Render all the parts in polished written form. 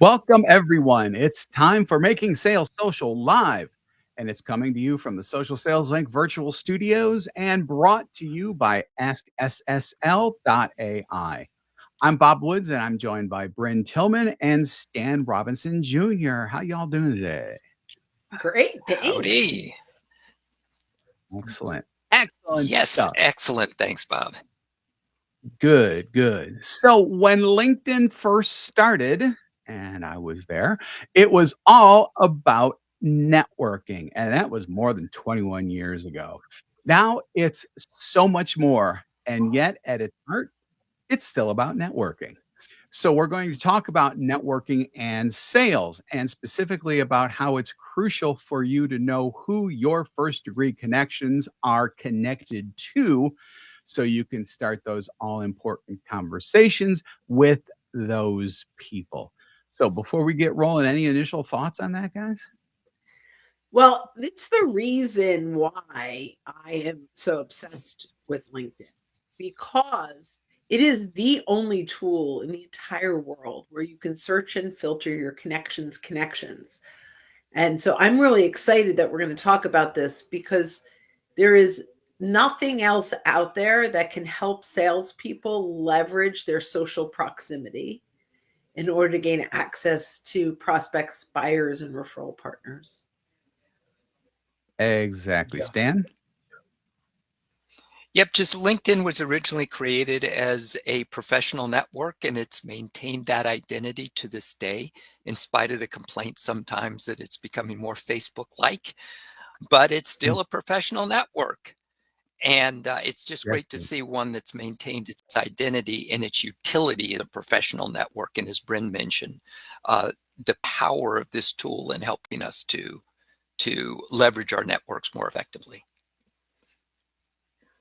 Welcome, everyone. It's time for Making Sales Social Live, and it's coming to you from the Social Sales Link virtual studios and brought to you by AskSSL.ai. I'm Bob Woods, and I'm joined by Bryn Tillman and Stan Robinson Jr. How y'all doing today? Great, thanks. Howdy. Excellent. Excellent Yes, stuff. excellent. Thanks, Bob. Good, good. So when LinkedIn first started, and I was there, it was all about networking, and that was more than 21 years ago. Now it's so much more, and yet at its heart, it's still about networking. So we're going to talk about networking and sales, and specifically about how it's crucial for you to know who your first degree connections are connected to so you can start those all important conversations with those people. So before we get rolling, any initial thoughts on that, guys? Well, it's the reason why I am so obsessed with LinkedIn because it is the only tool in the entire world where you can search and filter your connections. And so I'm really excited that we're going to talk about this because there is nothing else out there that can help salespeople leverage their social proximity in order to gain access to prospects, buyers, and referral partners. Exactly. Yeah. Stan? Yep, just LinkedIn was originally created as a professional network, and it's maintained that identity to this day, in spite of the complaints sometimes that it's becoming more Facebook-like, but it's still a professional network. And it's just Yes. great to see one that's maintained its identity and its utility as a professional network. And as Bryn mentioned, the power of this tool in helping us to leverage our networks more effectively.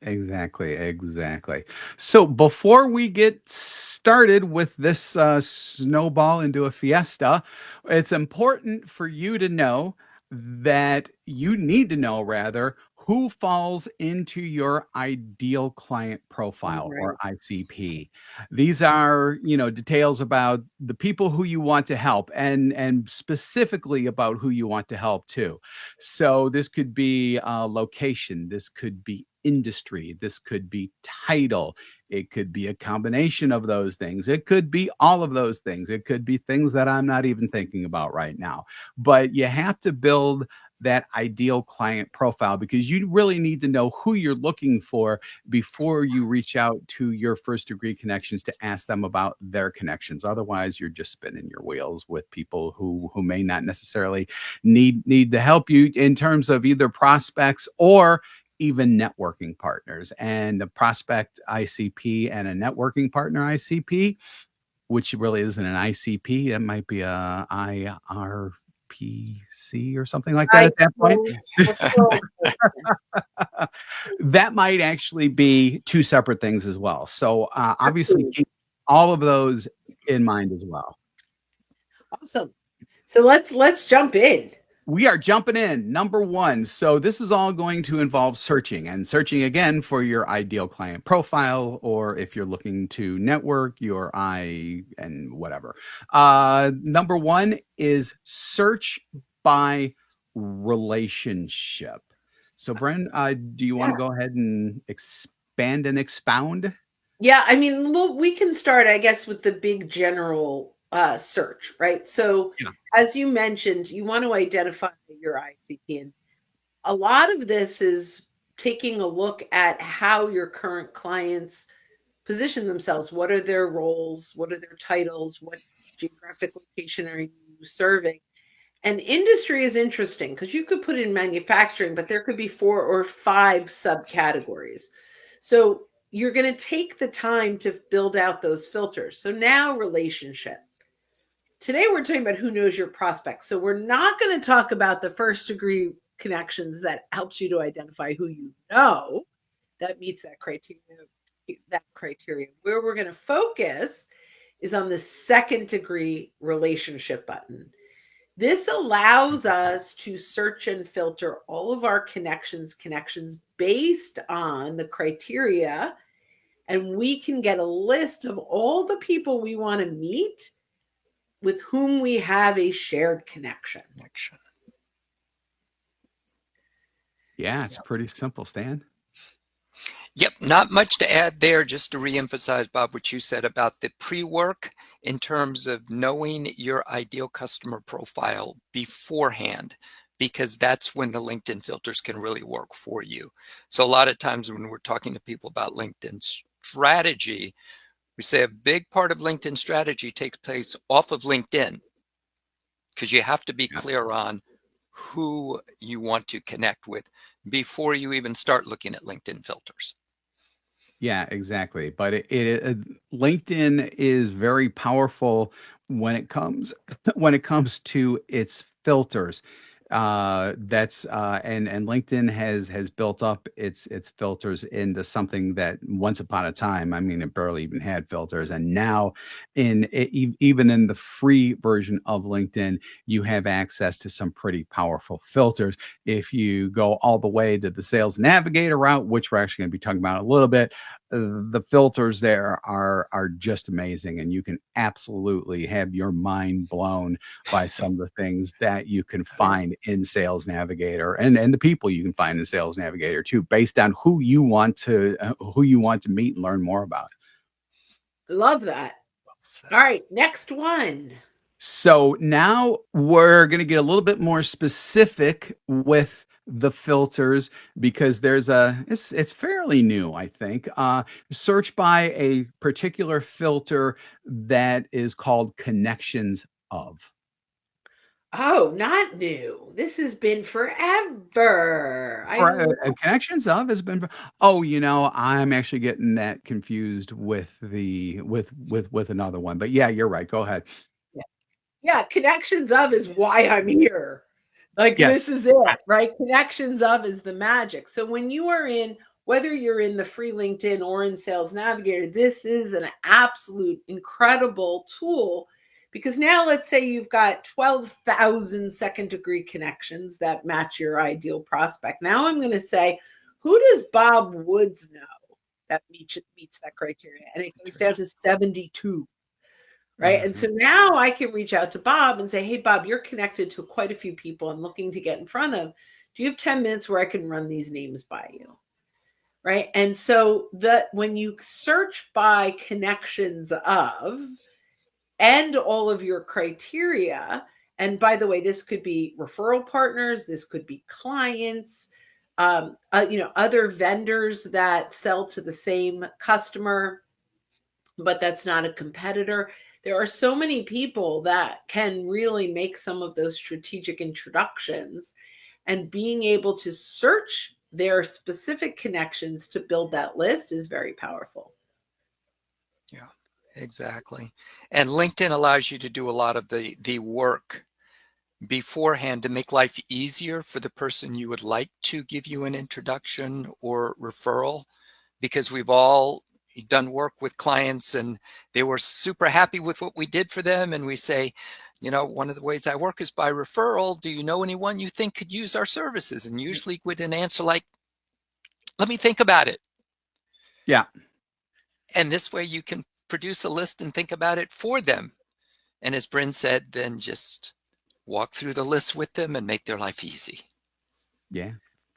Exactly, exactly. So before we get started with this snowball into a fiesta, it's important for you to know that you need to know rather who falls into your ideal client profile or Right. ICP. These are, details about the people who you want to help and specifically about who you want to help too. So this could be location, this could be industry, this could be title, it could be a combination of those things, it could be all of those things, it could be things that I'm not even thinking about right now. But you have to build that ideal client profile because you really need to know who you're looking for before you reach out to your first degree connections to ask them about their connections. Otherwise, you're just spinning your wheels with people who may not necessarily need to help you in terms of either prospects or even networking partners. And a prospect ICP and a networking partner ICP, which really isn't an ICP, it might be a IRPC or something like that I at that point. will referral person. That might actually be two separate things as well. So obviously Absolutely. keep all of those in mind as well. Awesome. So let's jump in. We are jumping in. Number one. So, this is all going to involve searching and searching again for your ideal client profile, or if you're looking to network your and whatever. Number one is search by relationship. So, Bren, do you want to Yeah. go ahead and expand and expound? Yeah, I mean, well, we can start, I guess, with the big general search, right? So, Yeah. as you mentioned, you want to identify your ICP, and a lot of this is taking a look at how your current clients position themselves. What are their roles? What are their titles? What geographic location are you serving? And industry is interesting because you could put in manufacturing, but there could be 4 or 5 subcategories. So you're going to take the time to build out those filters. So now relationship. Today we're talking about who knows your prospects. So we're not going to talk about the first degree connections that helps you to identify who you know that meets that criteria. Where we're going to focus is on the second degree relationship button. This allows us to search and filter all of our connections based on the criteria, and we can get a list of all the people we want to meet with whom we have a shared connection. Yeah, it's pretty simple, Stan. Yep, not much to add there. Just to reemphasize, Bob, what you said about the pre-work in terms of knowing your ideal customer profile beforehand, because that's when the LinkedIn filters can really work for you. So a lot of times when we're talking to people about LinkedIn strategy, we say a big part of LinkedIn strategy takes place off of LinkedIn, because you have to be clear on who you want to connect with before you even start looking at LinkedIn filters. Yeah, exactly. But LinkedIn is very powerful when it comes when it comes to its filters. That's and LinkedIn has built up its filters into something that once upon a time, I mean, it barely even had filters, and now even in the free version of LinkedIn, you have access to some pretty powerful filters. If you go all the way to the Sales Navigator route, which we're actually going to be talking about a little bit, the filters there are just amazing, and you can absolutely have your mind blown by some of the things that you can find in Sales Navigator, and the people you can find in Sales Navigator too, based on who you want to meet and learn more about. Love that. All right, next one. So now we're going to get a little bit more specific with the filters, because it's fairly new, I think. Search by a particular filter that is called connections of. Oh, not new. This has been forever. Connections of has been. Oh, I'm actually getting that confused with with another one. But yeah, you're right. Go ahead. Yeah, connections of is why I'm here. Like, Yes. this is it, right? Connections of is the magic. So when you are in, whether you're in the free LinkedIn or in Sales Navigator, this is an absolute incredible tool, because now let's say you've got 12,000 second degree connections that match your ideal prospect. Now I'm going to say, who does Bob Woods know that meets that criteria? And it goes down to 72. Right. And so now I can reach out to Bob and say, hey, Bob, you're connected to quite a few people I'm looking to get in front of. Do you have 10 minutes where I can run these names by you? Right. And so when you search by connections of and all of your criteria, and by the way, this could be referral partners, this could be clients, other vendors that sell to the same customer, but that's not a competitor. There are so many people that can really make some of those strategic introductions, and being able to search their specific connections to build that list is very powerful. Yeah, exactly. And LinkedIn allows you to do a lot of the work beforehand to make life easier for the person you would like to give you an introduction or referral, because we've all done work with clients and they were super happy with what we did for them. And we say, one of the ways I work is by referral. Do you know anyone you think could use our services? And usually with an answer like, let me think about it. Yeah. And this way you can produce a list and think about it for them. And as Bryn said, then just walk through the list with them and make their life easy. Yeah.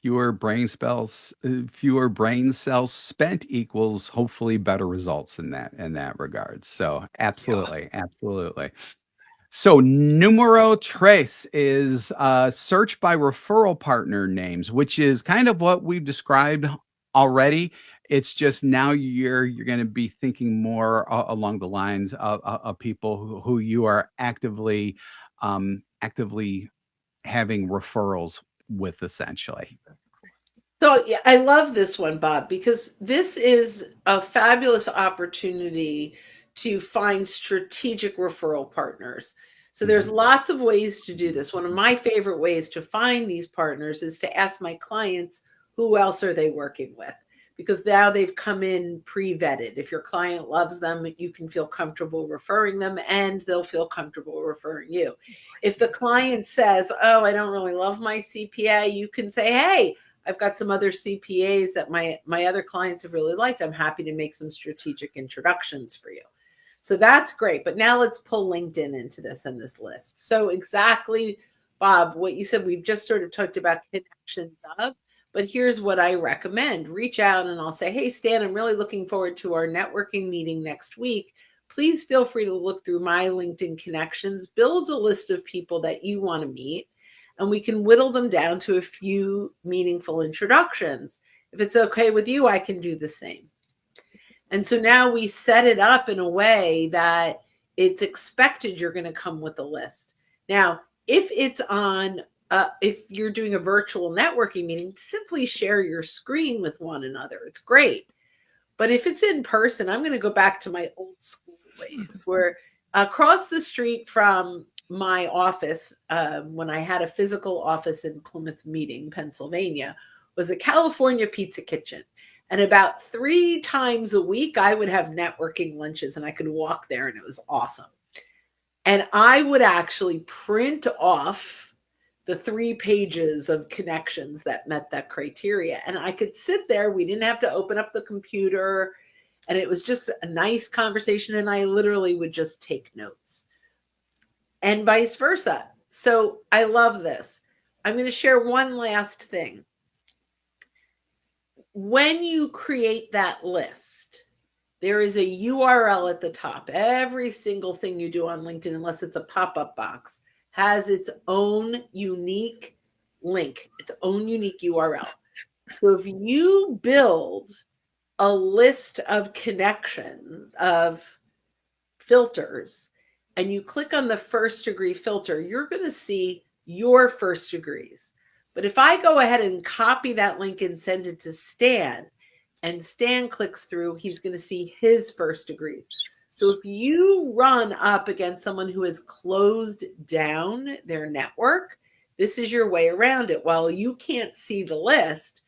Fewer brain cells spent equals hopefully better results in that regard. So absolutely, absolutely. So numero tres is search by referral partner names, which is kind of what we've described already. It's just now you're going to be thinking more along the lines of people who you are actively having referrals with, essentially. So yeah, I love this one, Bob, because this is a fabulous opportunity to find strategic referral partners. So there's lots of ways to do this. One of my favorite ways to find these partners is to ask my clients, who else are they working with? Because now they've come in pre-vetted. If your client loves them, you can feel comfortable referring them, and they'll feel comfortable referring you. If the client says, oh, I don't really love my CPA, you can say, hey, I've got some other CPAs that my other clients have really liked. I'm happy to make some strategic introductions for you. So that's great. But now let's pull LinkedIn into this and this list. So exactly, Bob, what you said, we've just sort of talked about connections of, but here's what I recommend. Reach out and I'll say, hey, Stan, I'm really looking forward to our networking meeting next week. Please feel free to look through my LinkedIn connections, build a list of people that you want to meet, and we can whittle them down to a few meaningful introductions. If it's okay with you, I can do the same. And so now we set it up in a way that it's expected you're going to come with a list. Now, if it's on, if you're doing a virtual networking meeting, simply share your screen with one another. It's great. But if it's in person, I'm going to go back to my old school ways where across the street from my office, when I had a physical office in Plymouth Meeting, Pennsylvania, was a California Pizza Kitchen. And about 3 times a week, I would have networking lunches and I could walk there and it was awesome. And I would actually print off the 3 pages of connections that met that criteria. And I could sit there. We didn't have to open up the computer. And it was just a nice conversation. And I literally would just take notes and vice versa. So I love this. I'm going to share one last thing. When you create that list, there is a URL at the top. Every single thing you do on LinkedIn, unless it's a pop-up box, has its own unique link, its own unique URL. So if you build a list of connections, of filters, and you click on the first degree filter, you're going to see your first degrees. But if I go ahead and copy that link and send it to Stan, and Stan clicks through, he's going to see his first degrees. So if you run up against someone who has closed down their network, this is your way around it. While you can't see the list,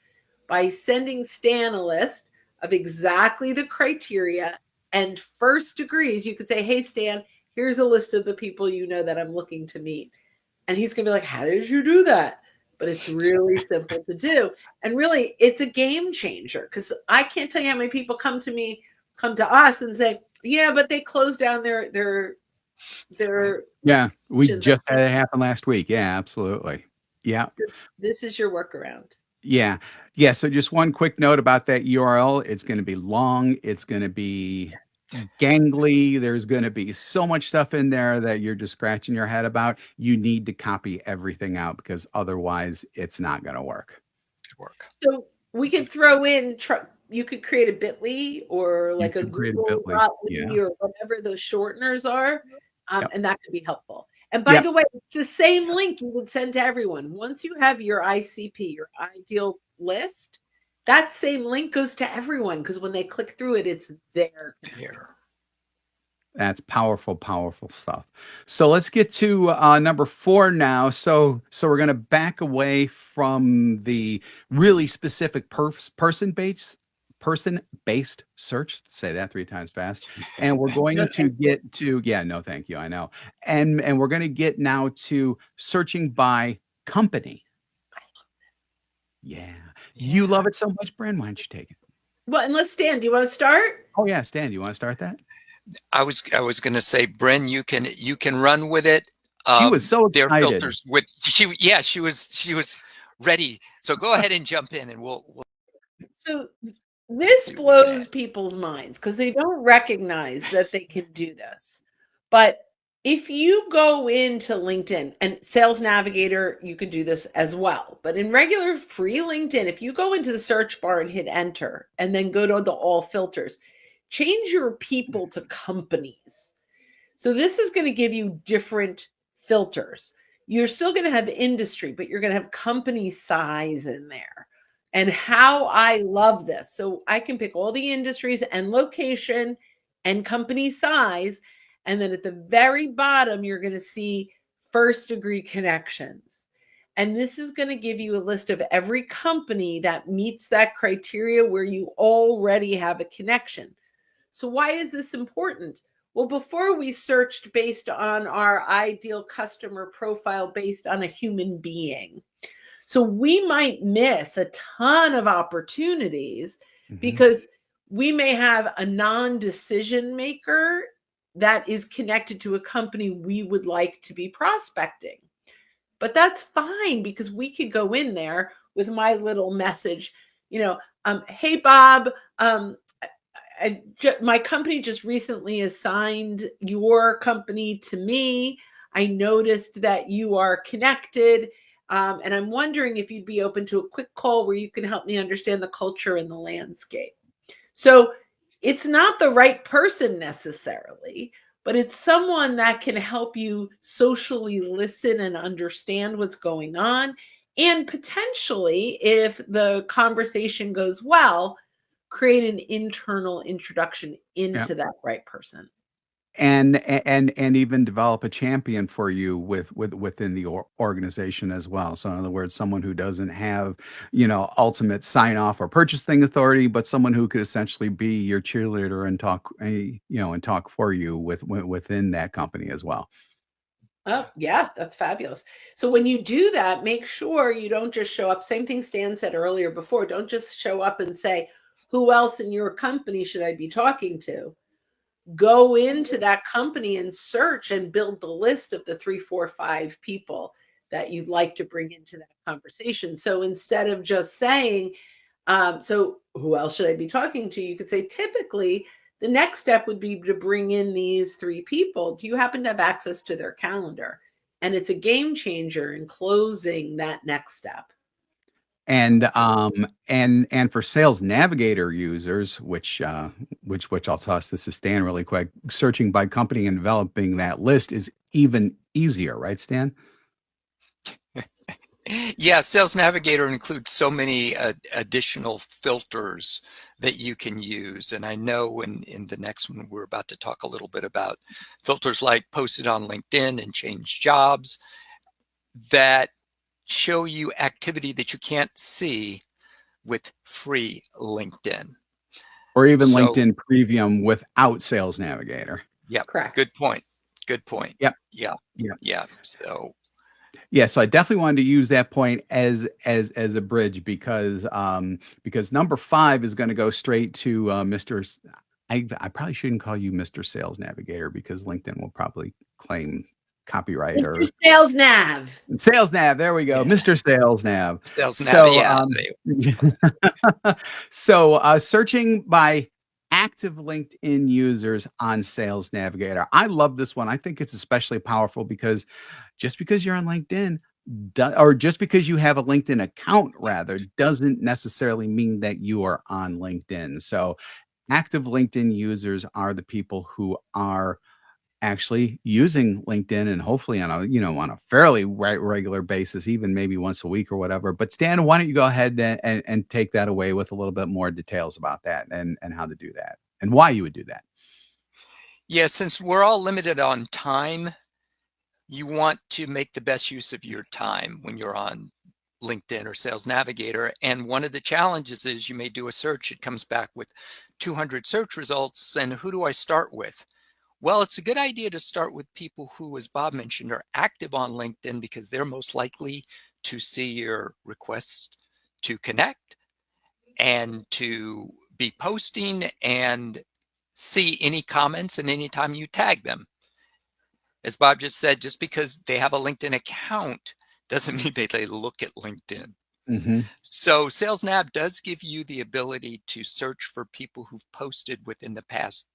by sending Stan a list of exactly the criteria and first degrees, you could say, hey, Stan, here's a list of the people you know that I'm looking to meet. And he's going to be like, how did you do that? But it's really simple to do. And really, it's a game changer because I can't tell you how many people come to us and say, yeah, but they closed down their Yeah, we just had it happen last week. Yeah, absolutely. Yeah. This is your workaround. Yeah. Yeah. So just one quick note about that URL. It's going to be long. It's going to be gangly. There's going to be so much stuff in there that you're just scratching your head about. You need to copy everything out because otherwise it's not going to work. So we could throw in, you could create a bit.ly or like a Google.ly or whatever those shorteners are. And that could be helpful. And by the way, it's the same link you would send to everyone. Once you have your ICP, your ideal list, that same link goes to everyone because when they click through it, it's there. That's powerful, powerful stuff. So let's get to number 4 now. So we're going to back away from the really specific person-based search. Say that 3 times fast. And we're going to get to, no, thank you. I know. And we're going to get now to searching by company. Yeah. You love it so much, Bryn. Why don't you take it? Well, unless Stan, do you want to start? Oh yeah, Stan, do you want to start that? I was going to say, Bryn, you can run with it. She was so excited. Their filters with she was ready. So go ahead and jump in, and we'll. So this blows people's minds because they don't recognize that they can do this. But if you go into LinkedIn and Sales Navigator, you can do this as well. But in regular free LinkedIn, if you go into the search bar and hit enter and then go to the all filters, change your people to companies. So this is going to give you different filters. You're still going to have industry, but you're going to have company size in there. And how I love this. So I can pick all the industries and location and company size. And then at the very bottom, you're going to see first degree connections. And this is going to give you a list of every company that meets that criteria where you already have a connection. So why is this important? Well, before we searched based on our ideal customer profile based on a human being. So we might miss a ton of opportunities because we may have a non-decision maker that is connected to a company we would like to be prospecting. But that's fine, because we could go in there with my little message, hey, Bob, my company just recently assigned your company to me. I noticed that you are connected. And I'm wondering if you'd be open to a quick call where you can help me understand the culture and the landscape. So it's not the right person necessarily, but it's someone that can help you socially listen and understand what's going on. And potentially, if the conversation goes well, create an internal introduction into that right person. And even develop a champion for you within the organization as well. So in other words, someone who doesn't have, ultimate sign off or purchasing authority, but someone who could essentially be your cheerleader and talk for you within that company as well. Oh, yeah, that's fabulous. So when you do that, make sure you don't just show up. Same thing Stan said earlier before. Don't just show up and say, who else in your company should I be talking to? Go into that company and search and build the list of the 3, 4, 5 people that you'd like to bring into that conversation. So instead of just saying, so who else should I be talking to? You could say, typically, the next step would be to bring in these 3 people. Do you happen to have access to their calendar? And it's a game changer in closing that next step. And for Sales Navigator users, which I'll toss this to Stan really quick, searching by company and developing that list is even easier, right, Stan? Yeah, Sales Navigator includes so many additional filters that you can use. And I know in the next one, we're about to talk a little bit about filters like posted on LinkedIn and change jobs that show you activity that you can't see with free LinkedIn. Or even LinkedIn Premium without Sales Navigator. Yeah, correct. Good point. Yep. Yeah. So I definitely wanted to use that point as a bridge because number 5 is going to go straight to Mr. I probably shouldn't call you Mr. Sales Navigator because LinkedIn will probably claim copyright Mr. or Sales Nav. Sales Nav. There we go, Mr. Sales Nav. Sales Nav. So searching by active LinkedIn users on Sales Navigator. I love this one. I think it's especially powerful because just because you're on LinkedIn or just because you have a LinkedIn account rather doesn't necessarily mean that you are on LinkedIn. So active LinkedIn users are the people who are actually using LinkedIn and hopefully on a fairly regular basis, even maybe once a week or whatever. But Stan, why don't you go ahead and take that away with a little bit more details about that and how to do that and why you would do that. Yeah, since we're all limited on time, you want to make the best use of your time when you're on LinkedIn or Sales Navigator. And one of the challenges is you may do a search. It comes back with 200 search results. And who do I start with? Well, it's a good idea to start with people who, as Bob mentioned, are active on LinkedIn because they're most likely to see your requests to connect and to be posting and see any comments and anytime you tag them. As Bob just said, just because they have a LinkedIn account doesn't mean they look at LinkedIn. Mm-hmm. So Sales Nav does give you the ability to search for people who've posted within the past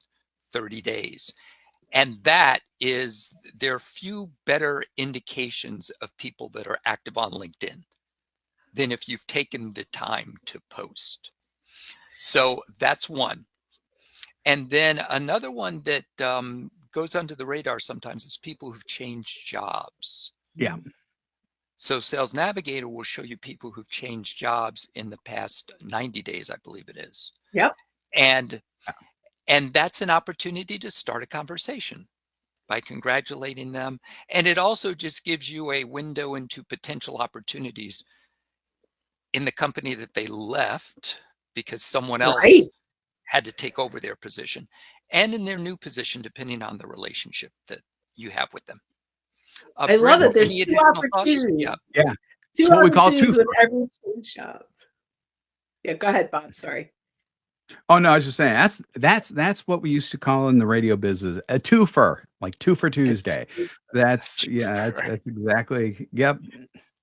30 days. And there are few better indications of people that are active on LinkedIn than if you've taken the time to post. So that's one. And then another one that goes under the radar sometimes is people who've changed jobs. Yeah. So Sales Navigator will show you people who've changed jobs in the past 90 days, I believe it is. Yep. And that's an opportunity to start a conversation by congratulating them. And it also just gives you a window into potential opportunities in the company that they left because someone else had to take over their position and in their new position, depending on the relationship that you have with them. I love it. There's 2 opportunities. Yeah. 2 opportunities with every change jobs. Yeah, go ahead, Bob. Sorry. Oh no, I was just saying that's what we used to call in the radio business a twofer, like two for Tuesday. That's exactly. Yep.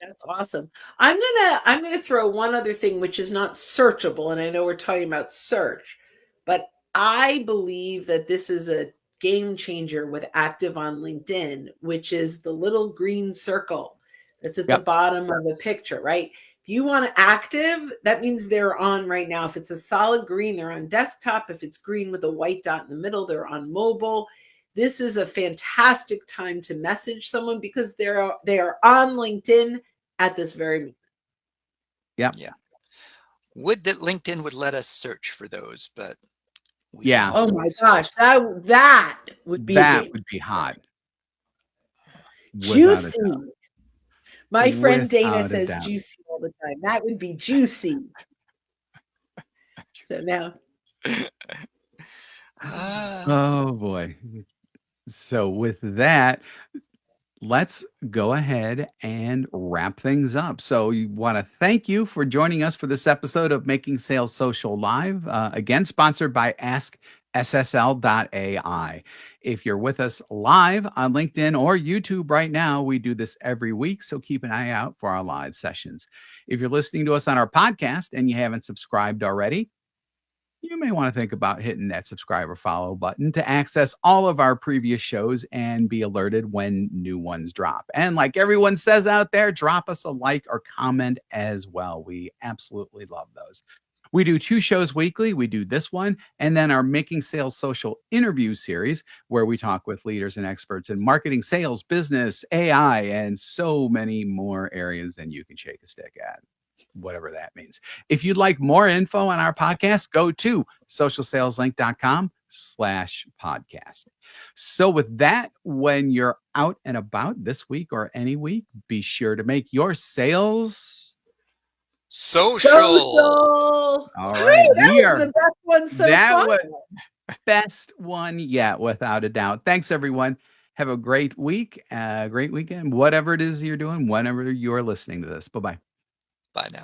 That's awesome. I'm gonna throw one other thing which is not searchable, and I know we're talking about search, but I believe that this is a game changer with active on LinkedIn, which is the little green circle that's at the Yep. bottom of the picture, right? If you want to active, that means they're on right now. If it's a solid green, they're on desktop. If it's green with a white dot in the middle, they're on mobile. This is a fantastic time to message someone because they are on LinkedIn at this very moment. Yep. Yeah. Would that LinkedIn would let us search for those, but we Yeah. can Oh my always- gosh, that would be a That game. would be hot. Without a Juicy. doubt. My friend Dana Without a says doubt. juicy all the time. That would be juicy. So now, Ah, Oh boy. So with that, let's go ahead and wrap things up. So we want to thank you for joining us for this episode of Making Sales Social Live, again sponsored by AskSSL.ai. If you're with us live on LinkedIn or YouTube right now, we do this every week, so keep an eye out for our live sessions. If you're listening to us on our podcast and you haven't subscribed already, you may want to think about hitting that subscribe or follow button to access all of our previous shows and be alerted when new ones drop. And like everyone says out there, drop us a like or comment as well. We absolutely love those. We do 2 shows weekly. We do this one and then our Making Sales Social interview series, where we talk with leaders and experts in marketing, sales, business, AI, and so many more areas than you can shake a stick at, whatever that means. If you'd like more info on our podcast, go to socialsaleslink.com/podcast. So with that, when you're out and about this week or any week, be sure to make your sales. social. social. All Woo, right, that we was are the best one so that far. was best one yet, without a doubt. Thanks everyone. Have a great week, great weekend, whatever it is you're doing, whenever you're listening to this. Bye-bye. Bye now.